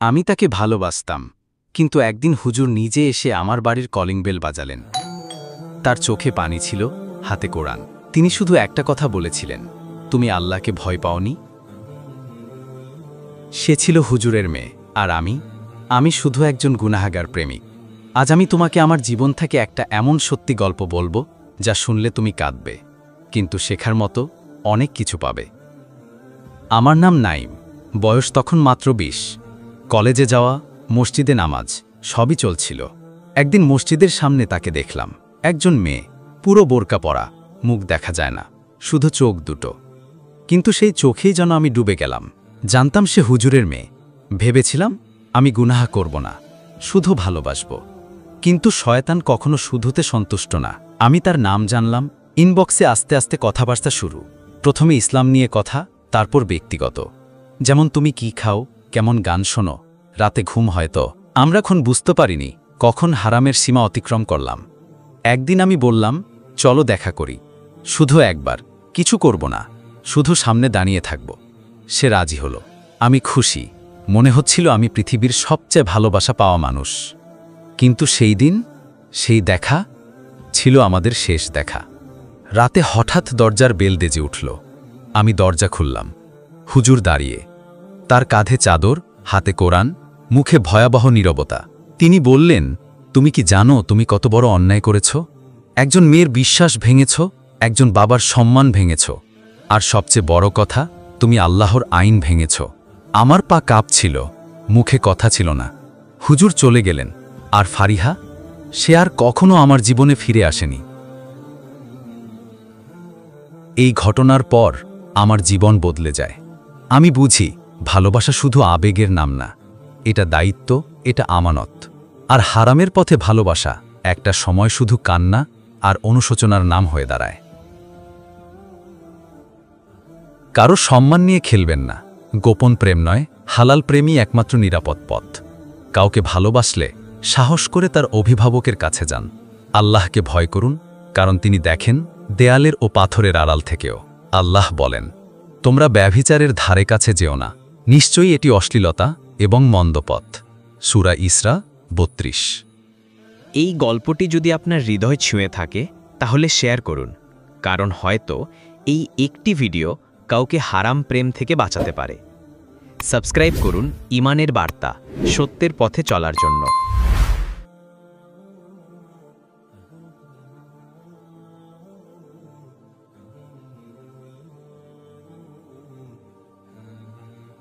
আমি তাকে ভালোবাসতাম, কিন্তু একদিন হুজুর নিজে এসে আমার বাড়ির কলিং বেল বাজালেন। তার চোখে পানি ছিল, হাতে কোরআন। তিনি শুধু একটা কথা বলেছিলেন, তুমি আল্লাহকে ভয় পাওনি? সে ছিল হুজুরের মেয়ে, আর আমি শুধু একজন গুনাহাগার প্রেমিক। আজ আমি তোমাকে আমার জীবন থেকে একটা এমন সত্যি গল্প বলবো যা শুনলে তুমি কাঁদবে, কিন্তু শেখার মতো অনেক কিছু পাবে। আমার নাম নাইম, বয়স তখন মাত্র 20। কলেজে যাওয়া, মসজিদে নামাজ সবই চলছিল। একদিন মসজিদের সামনে তাকে দেখলাম। একজন মেয়ে, পুরো বোরকা পরা, মুখ দেখা যায় না, শুধু চোখ দুটো। কিন্তু সেই চোখেই যেন আমি ডুবে গেলাম। জানতাম সে হুজুরের মেয়ে। ভেবেছিলাম আমি গুনাহ করব না, শুধু ভালোবাসব। কিন্তু শয়তান কখনো শুধুতে সন্তুষ্ট না। আমি তার নাম জানলাম। ইনবক্সে আস্তে আস্তে কথাবার্তা শুরু। প্রথমে ইসলাম নিয়ে কথা, তারপর ব্যক্তিগত। যেমন তুমি কি খাও, কেমন গান শোনো, রাতে ঘুম হয়তো। আমরা এখন বুঝতে পারিনি কখন হারামের সীমা অতিক্রম করলাম। একদিন আমি বললাম, চলো দেখা করি, শুধু একবার, কিছু করব না, শুধু সামনে দাঁড়িয়ে থাকব। সে রাজি হলো। আমি খুশি, মনে হচ্ছিল আমি পৃথিবীর সবচেয়ে ভালোবাসা পাওয়া মানুষ। কিন্তু সেই দিন, সেই দেখা ছিল আমাদের শেষ দেখা। রাতে হঠাৎ দরজার বেল বেজে উঠল। আমি দরজা খুললাম। হুজুর দাঁড়িয়ে, তার কাঁধে চাদর, হাতে কোরআন, মুখে ভয়াবহ নীরবতা। তিনি বললেন, তুমি কি জানো তুমি কত বড় অন্যায় করেছ? একজন মেয়ের বিশ্বাস ভেঙেছ, একজন বাবার সম্মান ভেঙেছ, আর সবচেয়ে বড় কথা, তুমি আল্লাহর আইন ভেঙেছ। আমার পা কাঁপছিল, মুখে কথা ছিল না। হুজুর চলে গেলেন। আর ফারিহা, সে আর কখনো আমার জীবনে ফিরে আসেনি। এই ঘটনার পর আমার জীবন বদলে যায়। আমি বুঝি ভালোবাসা শুধু আবেগের নাম না, এটা দায়িত্ব, এটা আমানত। আর হারামের পথে ভালোবাসা একটা সময় শুধু কান্না আর অনুশোচনার নাম হয়ে দাঁড়ায়। কারো সম্মান নিয়ে খেলবেন না। গোপন প্রেম নয়, হালাল প্রেমই একমাত্র নিরাপদ পথ। কাউকে ভালোবাসলে সাহস করে তার অভিভাবকের কাছে যান। আল্লাহকে ভয় করুন, কারণ তিনি দেখেন দেয়ালের ও পাথরের আড়াল থেকেও। আল্লাহ বলেন, তোমরা ব্যভিচারের ধারে কাছে যেও না, নিশ্চয়ই এটি অশ্লীলতা এবং মন্দপথ। সূরা ইসরা 32। এই গল্পটি যদি আপনার হৃদয় ছুঁয়ে থাকে তাহলে শেয়ার করুন, কারণ হয়তো এই একটি ভিডিও কাউকে হারাম প্রেম থেকে বাঁচাতে পারে। সাবস্ক্রাইব করুন ইমানের বার্তা, সত্যের পথে চলার জন্য।